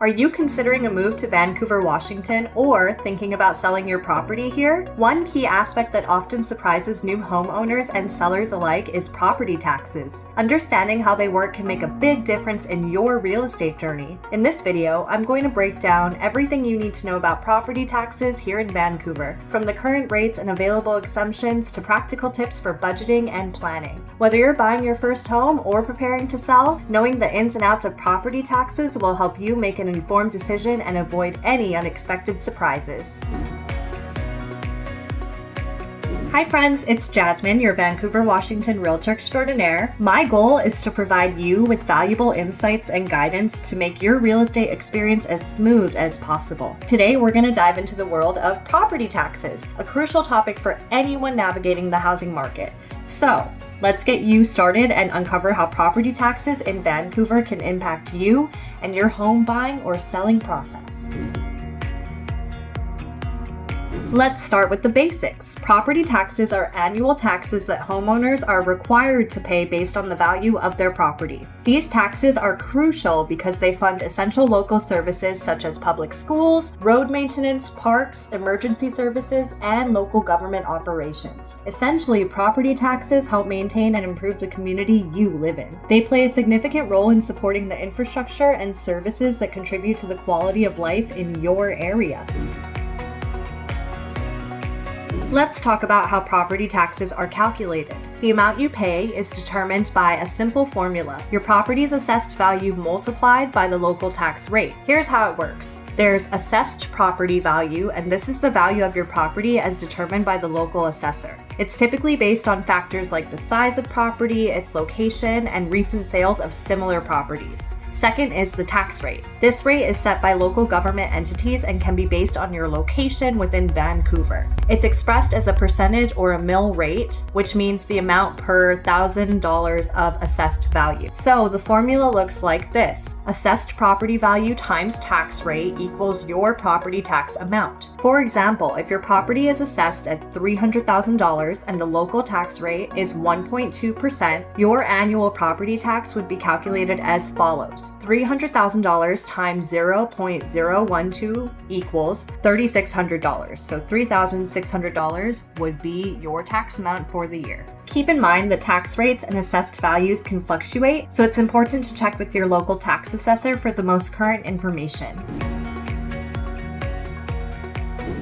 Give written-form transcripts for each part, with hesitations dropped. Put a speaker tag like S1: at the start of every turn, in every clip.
S1: Are you considering a move to Vancouver, Washington, or thinking about selling your property here? One key aspect that often surprises new homeowners and sellers alike is property taxes. Understanding how they work can make a big difference in your real estate journey. In this video, I'm going to break down everything you need to know about property taxes here in Vancouver, from the current rates and available exemptions to practical tips for budgeting and planning. Whether you're buying your first home or preparing to sell, knowing the ins and outs of property taxes will help you make an informed decision and avoid any unexpected surprises. Hi friends, it's Jasmine, your Vancouver, Washington realtor extraordinaire. My goal is to provide you with valuable insights and guidance to make your real estate experience as smooth as possible. Today, we're going to dive into the world of property taxes, a crucial topic for anyone navigating the housing market. So, let's get you started and uncover how property taxes in Vancouver can impact you and your home buying or selling process. Let's start with the basics. Property taxes are annual taxes that homeowners are required to pay based on the value of their property. These taxes are crucial because they fund essential local services such as public schools, road maintenance, parks, emergency services, and local government operations. Essentially, property taxes help maintain and improve the community you live in. They play a significant role in supporting the infrastructure and services that contribute to the quality of life in your area. Let's talk about how property taxes are calculated. The amount you pay is determined by a simple formula: your property's assessed value multiplied by the local tax rate. Here's how it works. There's assessed property value, and this is the value of your property as determined by the local assessor. It's typically based on factors like the size of property, its location, and recent sales of similar properties. Second is the tax rate. This rate is set by local government entities and can be based on your location within Vancouver. It's expressed as a percentage or a mill rate, which means the amount per $1,000 of assessed value. So the formula looks like this: assessed property value times tax rate equals your property tax amount. For example, if your property is assessed at $300,000 and the local tax rate is 1.2%, your annual property tax would be calculated as follows: $300,000 times 0.012 equals $3,600. So $3,600 would be your tax amount for the year. Keep in mind that tax rates and assessed values can fluctuate, so it's important to check with your local tax assessor for the most current information.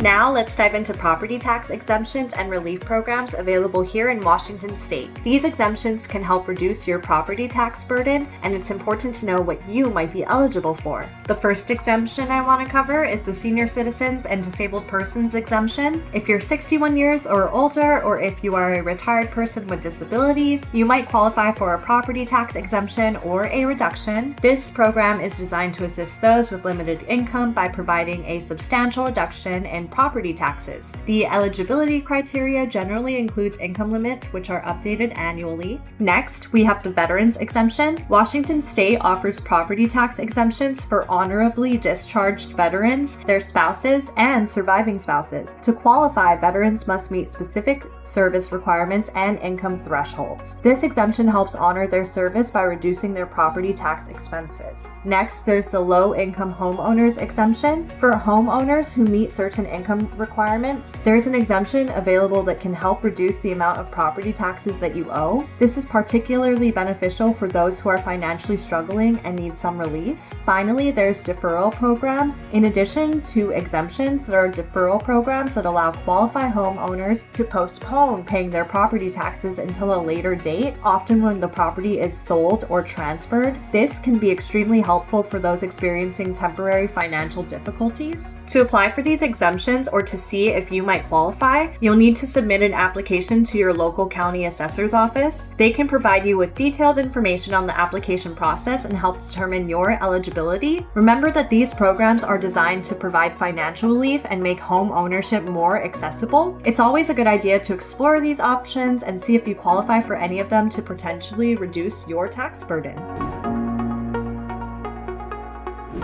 S1: Now let's dive into property tax exemptions and relief programs available here in Washington State. These exemptions can help reduce your property tax burden, and it's important to know what you might be eligible for. The first exemption I want to cover is the Senior Citizens and Disabled Persons exemption. If you're 61 years or older, or if you are a retired person with disabilities, you might qualify for a property tax exemption or a reduction. This program is designed to assist those with limited income by providing a substantial reduction in property taxes. The eligibility criteria generally includes income limits, which are updated annually. Next, we have the Veterans Exemption. Washington State offers property tax exemptions for honorably discharged veterans, their spouses, and surviving spouses. To qualify, veterans must meet specific service requirements and income thresholds. This exemption helps honor their service by reducing their property tax expenses. Next, there's the Low-Income Homeowners Exemption. For homeowners who meet certain income requirements, there's an exemption available that can help reduce the amount of property taxes that you owe. This is particularly beneficial for those who are financially struggling and need some relief. Finally, there's deferral programs. In addition to exemptions, there are deferral programs that allow qualified homeowners to postpone paying their property taxes until a later date, often when the property is sold or transferred. This can be extremely helpful for those experiencing temporary financial difficulties. To apply for these exemptions or to see if you might qualify, you'll need to submit an application to your local county assessor's office. They can provide you with detailed information on the application process and help determine your eligibility. Remember that these programs are designed to provide financial relief and make home ownership more accessible. It's always a good idea to explore these options and see if you qualify for any of them to potentially reduce your tax burden.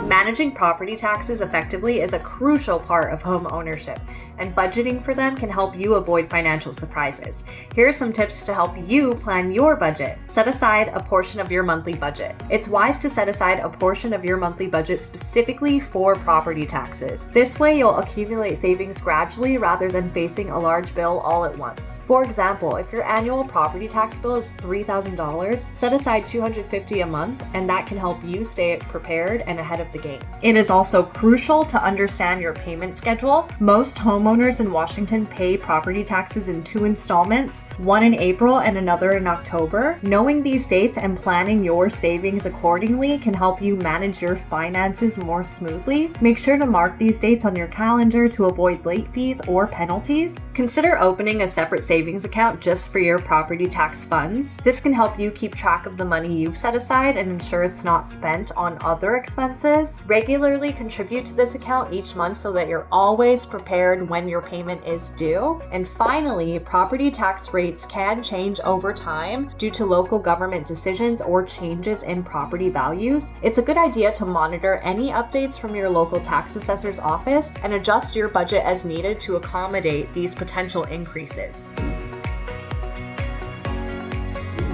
S1: Managing property taxes effectively is a crucial part of home ownership, and budgeting for them can help you avoid financial surprises. Here are some tips to help you plan your budget. Set aside a portion of your monthly budget. It's wise to set aside a portion of your monthly budget specifically for property taxes. This way, you'll accumulate savings gradually rather than facing a large bill all at once. For example, if your annual property tax bill is $3,000, set aside $250 a month, and that can help you stay prepared and ahead of the game. It is also crucial to understand your payment schedule. Most homeowners in Washington pay property taxes in 2 installments, one in April and another in October. Knowing these dates and planning your savings accordingly can help you manage your finances more smoothly. Make sure to mark these dates on your calendar to avoid late fees or penalties. Consider opening a separate savings account just for your property tax funds. This can help you keep track of the money you've set aside and ensure it's not spent on other expenses. Regularly contribute to this account each month so that you're always prepared when your payment is due. And finally, property tax rates can change over time due to local government decisions or changes in property values. It's a good idea to monitor any updates from your local tax assessor's office and adjust your budget as needed to accommodate these potential increases.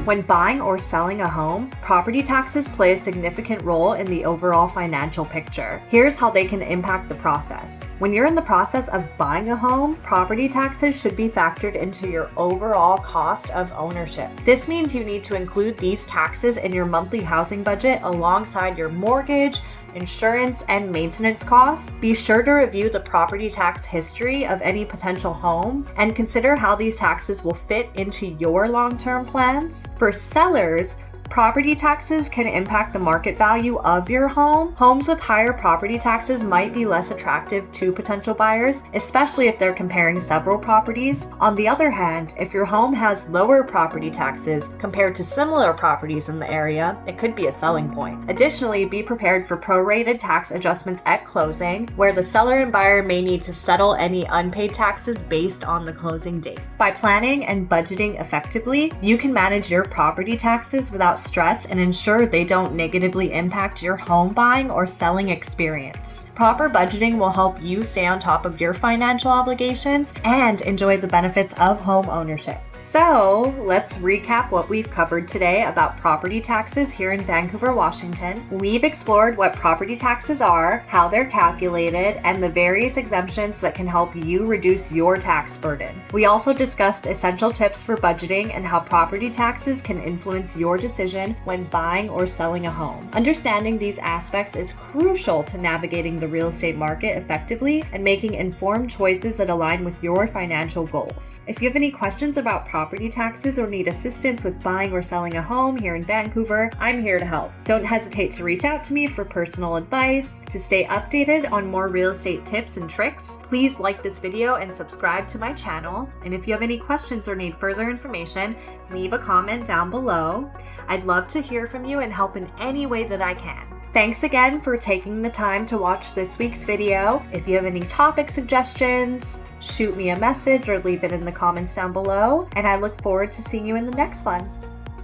S1: When buying or selling a home, property taxes play a significant role in the overall financial picture. Here's how they can impact the process. When you're in the process of buying a home, property taxes should be factored into your overall cost of ownership. This means you need to include these taxes in your monthly housing budget alongside your mortgage, insurance, and maintenance costs. Be sure to review the property tax history of any potential home and consider how these taxes will fit into your long-term plans. For sellers, property taxes can impact the market value of your home. Homes with higher property taxes might be less attractive to potential buyers, especially if they're comparing several properties. On the other hand, if your home has lower property taxes compared to similar properties in the area, it could be a selling point. Additionally, be prepared for prorated tax adjustments at closing, where the seller and buyer may need to settle any unpaid taxes based on the closing date. By planning and budgeting effectively, you can manage your property taxes without stress and ensure they don't negatively impact your home buying or selling experience. Proper budgeting will help you stay on top of your financial obligations and enjoy the benefits of home ownership. So, let's recap what we've covered today about property taxes here in Vancouver, Washington. We've explored what property taxes are, how they're calculated, and the various exemptions that can help you reduce your tax burden. We also discussed essential tips for budgeting and how property taxes can influence your decision when buying or selling a home. Understanding these aspects is crucial to navigating the real estate market effectively and making informed choices that align with your financial goals. If you have any questions about property taxes or need assistance with buying or selling a home here in Vancouver, I'm here to help. Don't hesitate to reach out to me for personal advice. To stay updated on more real estate tips and tricks, please like this video and subscribe to my channel. And if you have any questions or need further information, leave a comment down below. I'd love to hear from you and help in any way that I can. Thanks again for taking the time to watch this week's video. If you have any topic suggestions, shoot me a message or leave it in the comments down below, and I look forward to seeing you in the next one.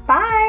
S1: Bye!